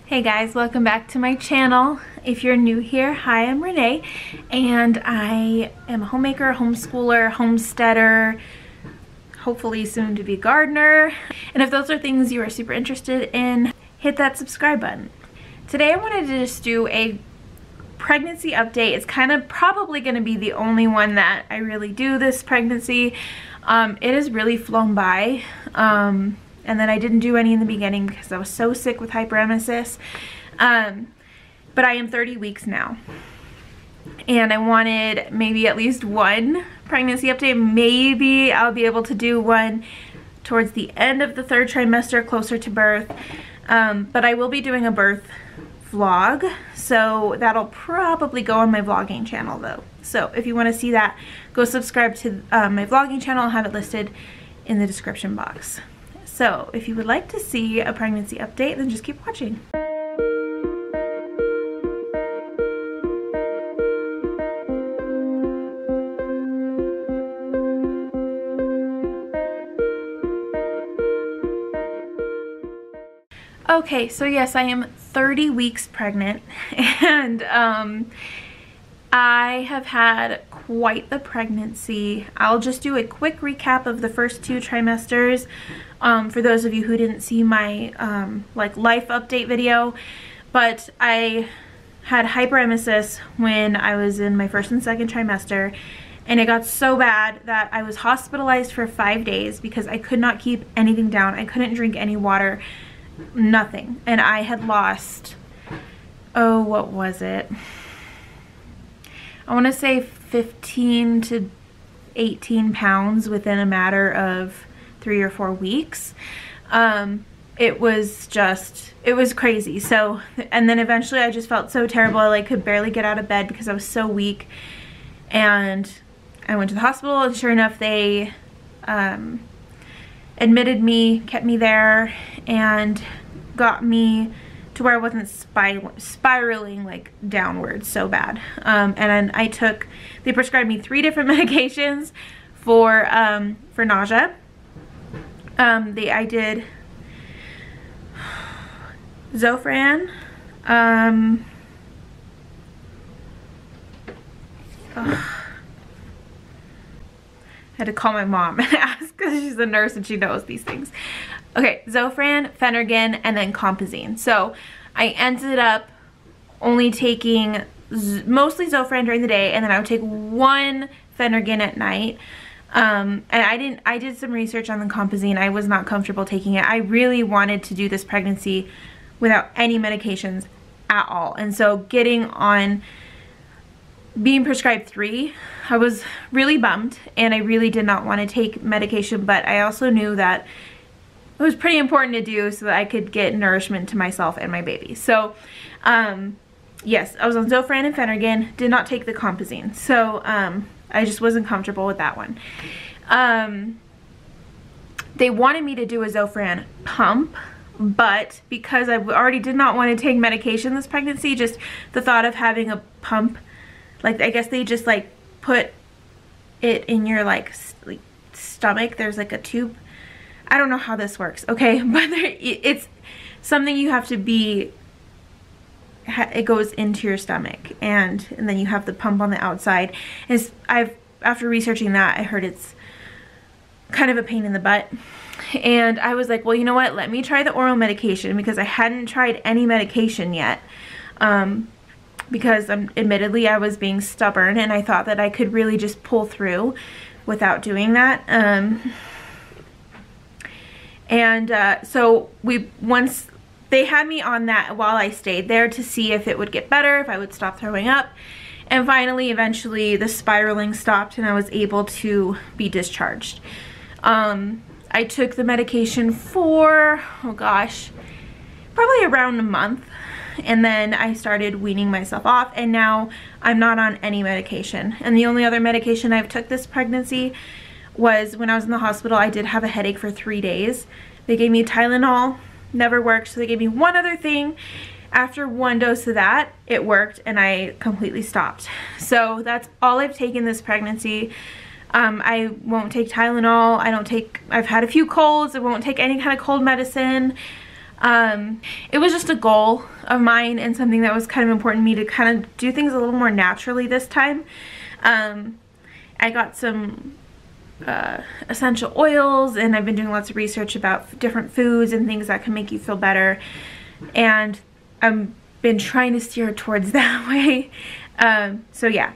Hey guys, welcome back to my channel. If you're new here, hi, I'm Renee, and I am a homemaker, homeschooler, homesteader, hopefully soon to be gardener. And if those are things you are super interested in, hit that subscribe button. Today I wanted to just do a pregnancy update. It's kind of probably going to be the only one that I really do this pregnancy. It has really flown by. And then I didn't do any in the beginning because I was so sick with hyperemesis. But I am 30 weeks now. And I wanted maybe at least one pregnancy update. Maybe I'll be able to do one towards the end of the third trimester, closer to birth. But I will be doing a birth vlog. So that'll probably go on my vlogging channel though. So if you want to see that, go subscribe to my vlogging channel. I'll have it listed in the description box. So if you would like to see a pregnancy update, then just keep watching. Okay, so yes, I am 30 weeks pregnant, and I have had quite the pregnancy. I'll just do a quick recap of the first 2 trimesters. For those of you who didn't see my life update video, but I had hyperemesis when I was in my first and second trimester, and it got so bad that I was hospitalized for 5 days because I could not keep anything down. I couldn't drink any water, nothing, and I had lost, oh, what was it? I want to say 15 to 18 pounds within a matter of 3 or 4 weeks. It was crazy. So, and then eventually I just felt so terrible. I could barely get out of bed because I was so weak. And I went to the hospital, and sure enough, they admitted me, kept me there, and got me to where I wasn't spiraling like downwards so bad. And then they prescribed me 3 different medications for nausea. I did Zofran, I had to call my mom and ask because she's a nurse and she knows these things. Okay, Zofran, Phenergan, and then Compazine. So I ended up only taking mostly Zofran during the day, and then I would take 1 Phenergan at night. And I did some research on the Compazine. I was not comfortable taking it. I really wanted to do this pregnancy without any medications at all. And so being prescribed 3, I was really bummed, and I really did not want to take medication, but I also knew that it was pretty important to do so that I could get nourishment to myself and my baby. So, yes, I was on Zofran and Phenergan, did not take the Compazine. So, I just wasn't comfortable with that one. They wanted me to do a Zofran pump, but because I already did not want to take medication this pregnancy, just the thought of having a pump, like, I guess they just like put it in your like stomach. There's like a tube. I don't know how this works, okay? But it's something you have to be, it goes into your stomach, and then you have the pump on the outside. After researching that, I heard it's kind of a pain in the butt. And I was like, well, you know what? Let me try the oral medication, because I hadn't tried any medication yet. Because admittedly I was being stubborn, and I thought that I could really just pull through without doing that. So once they had me on that while I stayed there to see if it would get better, if I would stop throwing up. And finally, eventually, the spiraling stopped, and I was able to be discharged. I took the medication for, oh gosh, probably around a month. And then I started weaning myself off, and now I'm not on any medication. And the only other medication I've took this pregnancy was when I was in the hospital. I did have a headache for 3 days. They gave me Tylenol, never worked, so they gave me one other thing. After 1 dose of that, it worked, and I completely stopped. So that's all I've taken this pregnancy. I won't take Tylenol. I've had a few colds. I won't take any kind of cold medicine. It was just a goal of mine and something that was kind of important to me to kind of do things a little more naturally this time. I got some essential oils, and I've been doing lots of research about different foods and things that can make you feel better, and I've been trying to steer towards that way. So yeah,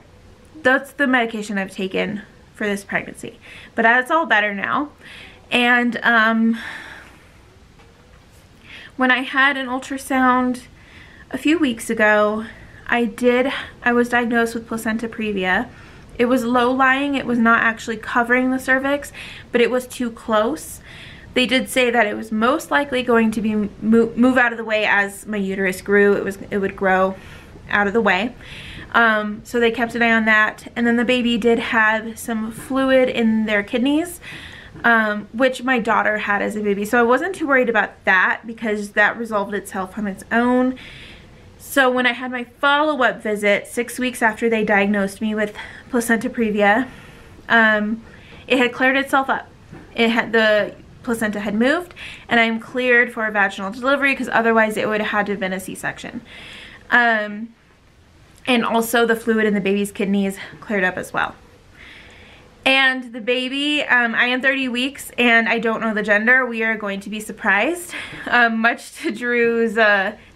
that's the medication I've taken for this pregnancy, but it's all better now. And when I had an ultrasound a few weeks ago, I was diagnosed with placenta previa. It was low-lying. It was not actually covering the cervix, but it was too close. They did say that it was most likely going to be move out of the way as my uterus grew. It would grow out of the way. So they kept an eye on that. And then the baby did have some fluid in their kidneys, which my daughter had as a baby. So I wasn't too worried about that because that resolved itself on its own. So when I had my follow-up visit 6 weeks after they diagnosed me with placenta previa, it had cleared itself up. The placenta had moved, and I'm cleared for a vaginal delivery because otherwise it would have had to have been a C-section. And also the fluid in the baby's kidneys cleared up as well. And the baby, I am 30 weeks and I don't know the gender. We are going to be surprised. Much to Drew's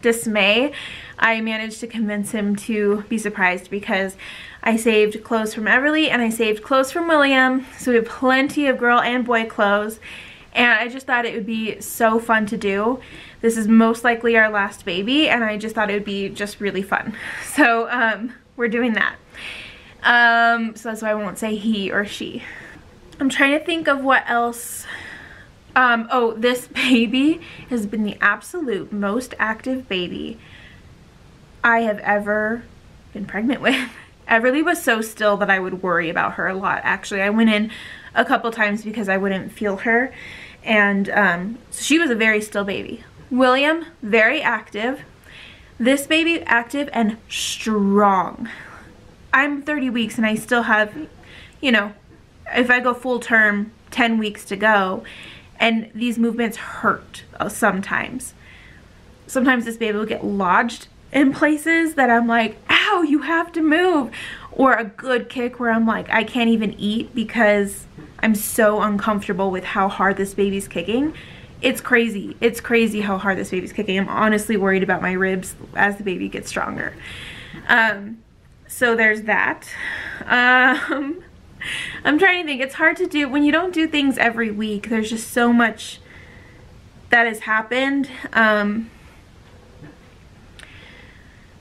dismay, I managed to convince him to be surprised because I saved clothes from Everly and I saved clothes from William. So we have plenty of girl and boy clothes. And I just thought it would be so fun to do. This is most likely our last baby, and I just thought it would be just really fun. So we're doing that. So that's why I won't say he or she. I'm trying to think of what else. Oh, this baby has been the absolute most active baby I have ever been pregnant with. Everly was so still that I would worry about her a lot. Actually, I went in a couple times because I wouldn't feel her, and so she was a very still baby. William, very active. This baby, active and strong. I'm 30 weeks and I still have, you know, if I go full term, 10 weeks to go, and these movements hurt sometimes. Sometimes this baby will get lodged in places that I'm like, ow, you have to move. Or a good kick where I'm like, I can't even eat because I'm so uncomfortable with how hard this baby's kicking. It's crazy. It's crazy how hard this baby's kicking. I'm honestly worried about my ribs as the baby gets stronger. So there's that. I'm trying to think. It's hard to do when you don't do things every week. There's just so much that has happened. I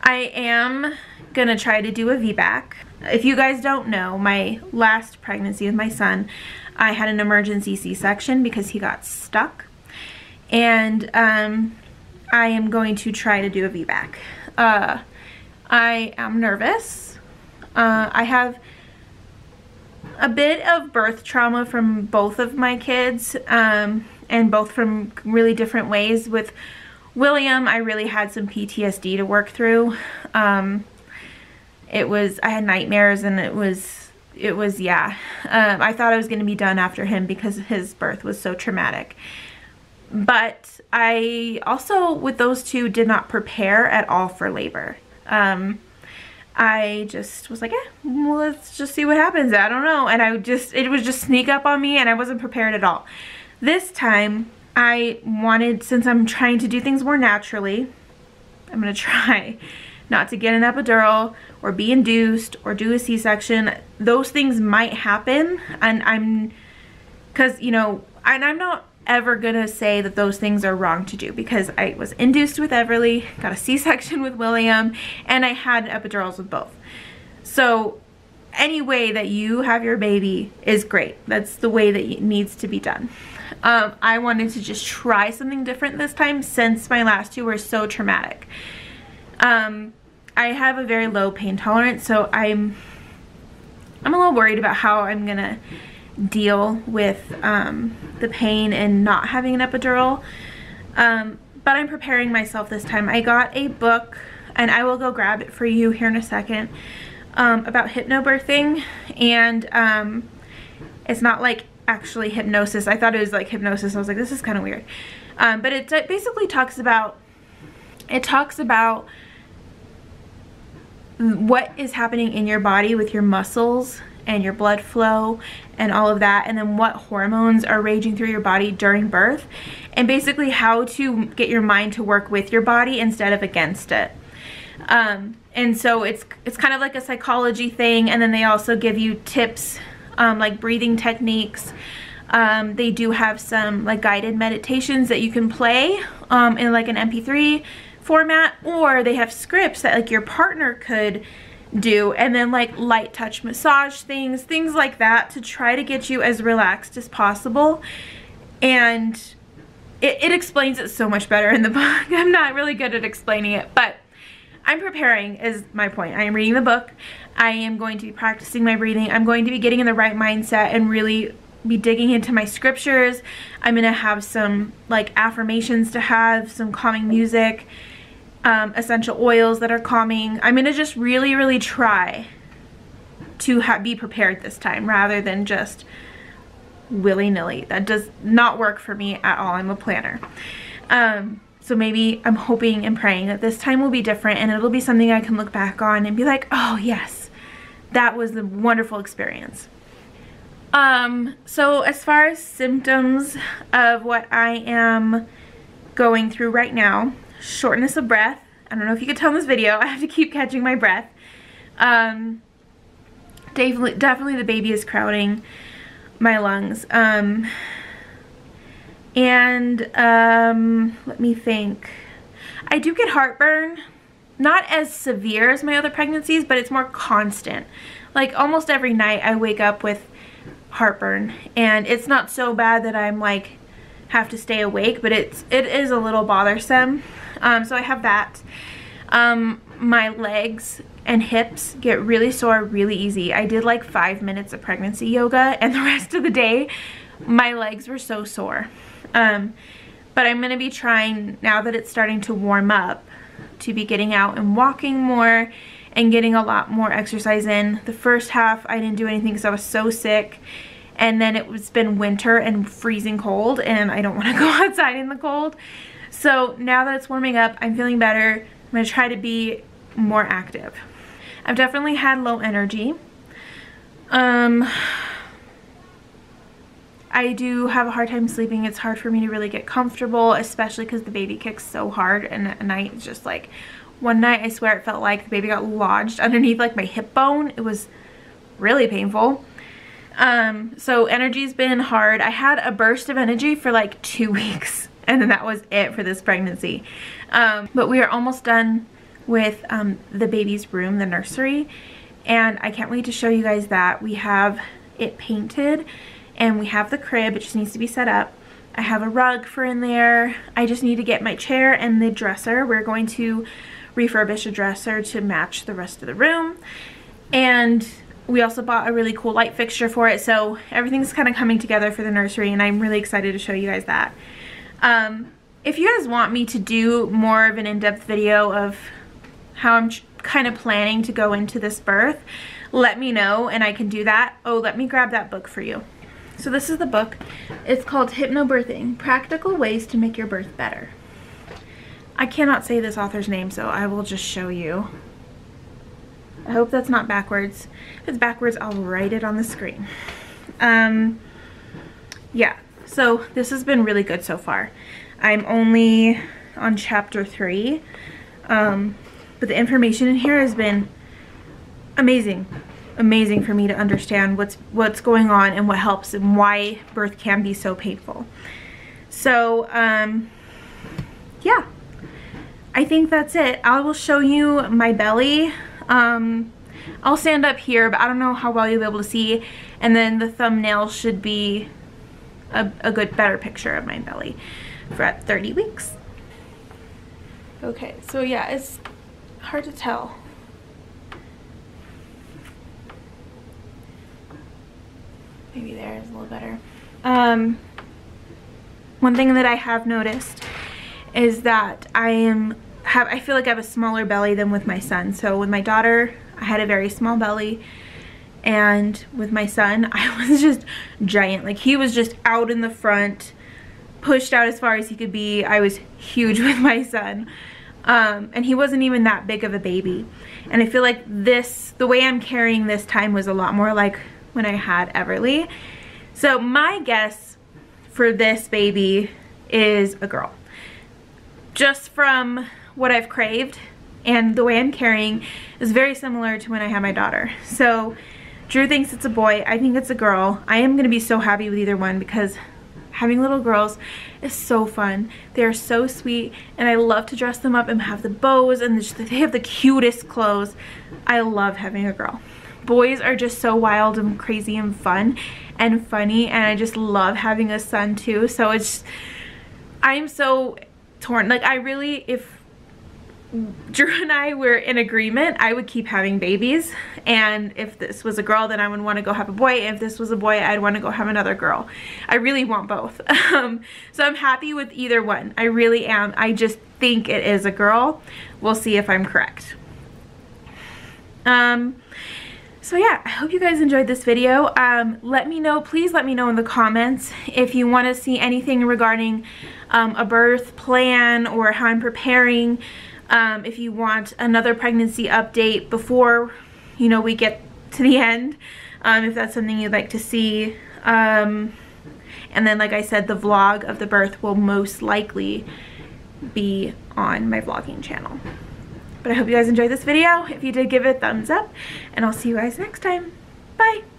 am gonna try to do a VBAC. If you guys don't know, my last pregnancy with my son, I had an emergency C-section because he got stuck. And I am going to try to do a VBAC. I am nervous. I have a bit of birth trauma from both of my kids, and both from really different ways. With William, I really had some PTSD to work through. I had nightmares, and it was yeah. I thought I was going to be done after him because his birth was so traumatic. But I also, with those two, did not prepare at all for labor. I just was like, well, let's just see what happens. I don't know. And it would just sneak up on me, and I wasn't prepared at all. This time, I wanted, since I'm trying to do things more naturally, I'm going to try not to get an epidural or be induced or do a C-section. Those things might happen, and because, you know, and I'm not ever gonna say that those things are wrong to do, because I was induced with Everly, got a C-section with William, and I had epidurals with both. So any way that you have your baby is great. That's the way that it needs to be done. I wanted to just try something different this time since my last two were so traumatic. I have a very low pain tolerance, so I'm a little worried about how I'm gonna deal with the pain and not having an epidural, but I'm preparing myself this time. I got a book, and I will go grab it for you here in a second, about hypnobirthing, and it's not like actually hypnosis. I thought it was like hypnosis. I was like, this is kind of weird. But it basically talks about what is happening in your body with your muscles and your blood flow and all of that, and then what hormones are raging through your body during birth, and basically how to get your mind to work with your body instead of against it. And so it's kind of like a psychology thing, and then they also give you tips like breathing techniques. They do have some like guided meditations that you can play in like an MP3 format, or they have scripts that like your partner could do, and then like light touch massage things like that to try to get you as relaxed as possible. And it explains it so much better in the book. I'm not really good at explaining it, but I'm preparing is my point. I am reading the book. I am going to be practicing my breathing. I'm going to be getting in the right mindset and really be digging into my scriptures. I'm going to have some like affirmations to have, some calming music, essential oils that are calming. I'm going to just really try to be prepared this time rather than just willy-nilly. That does not work for me at all. I'm a planner. So maybe I'm hoping and praying that this time will be different, and it'll be something I can look back on and be like, oh yes, that was a wonderful experience. So as far as symptoms of what I am going through right now, shortness of breath. I don't know if you could tell in this video, I have to keep catching my breath. Definitely the baby is crowding my lungs. Let me think. I do get heartburn, not as severe as my other pregnancies, but it's more constant. Like almost every night I wake up with heartburn, and it's not so bad that I'm like have to stay awake, but it is a little bothersome. So I have that. My legs and hips get really sore really easy. I did like 5 minutes of pregnancy yoga, and the rest of the day my legs were so sore. But I'm gonna be trying, now that it's starting to warm up, to be getting out and walking more and getting a lot more exercise in. The first half I didn't do anything because I was so sick, and then it's been winter and freezing cold, and I don't want to go outside in the cold. So now that it's warming up, I'm feeling better. I'm going to try to be more active. I've definitely had low energy. I do have a hard time sleeping. It's hard for me to really get comfortable, especially because the baby kicks so hard, and at night it's just like, one night I swear it felt like the baby got lodged underneath like my hip bone. It was really painful. So energy's been hard. I had a burst of energy for like 2 weeks, and then that was it for this pregnancy. But we are almost done with the baby's room, the nursery, and I can't wait to show you guys that. We have it painted, and we have the crib. It just needs to be set up. I have a rug for in there. I just need to get my chair and the dresser. We're going to refurbish a dresser to match the rest of the room, and we also bought a really cool light fixture for it. So everything's kind of coming together for the nursery, and I'm really excited to show you guys that. If you guys want me to do more of an in-depth video of how I'm kind of planning to go into this birth, let me know and I can do that. Oh, let me grab that book for you. So this is the book. It's called Hypnobirthing: Practical Ways to Make Your Birth Better. I cannot say this author's name, so I will just show you. I hope that's not backwards. If it's backwards, I'll write it on the screen. Yeah, so this has been really good so far. I'm only on chapter 3, but the information in here has been amazing. Amazing for me to understand what's going on and what helps and why birth can be so painful. So, yeah, I think that's it. I will show you my belly. I'll stand up here, but I don't know how well you'll be able to see, and then the thumbnail should be a better picture of my belly for at 30 weeks. Okay, so yeah, it's hard to tell. Maybe there is a little better. One thing that I have noticed is that I feel like I have a smaller belly than with my son. So with my daughter, I had a very small belly, and with my son, I was just giant. Like, he was just out in the front, pushed out as far as he could be. I was huge with my son. And he wasn't even that big of a baby. And I feel like the way I'm carrying this time was a lot more like when I had Everly. So my guess for this baby is a girl. Just from what I've craved and the way I'm carrying is very similar to when I had my daughter. So Drew thinks it's a boy, I think it's a girl. I am gonna be so happy with either one because having little girls is so fun. They are so sweet and I love to dress them up and have the bows and they have the cutest clothes. I love having a girl. Boys are just so wild and crazy and fun and funny, and I just love having a son too. So I'm so torn. Like, I really, if Drew and I were in agreement, I would keep having babies, and if this was a girl, then I would want to go have a boy. If this was a boy, I'd want to go have another girl. I really want both. So I'm happy with either one. I really am. I just think it is a girl. We'll see if I'm correct. So yeah, I hope you guys enjoyed this video. Let me know, please let me know in the comments if you want to see anything regarding a birth plan or how I'm preparing. If you want another pregnancy update before, you know, we get to the end, if that's something you'd like to see. And then, like I said, the vlog of the birth will most likely be on my vlogging channel. But I hope you guys enjoyed this video. If you did, give it a thumbs up, and I'll see you guys next time. Bye!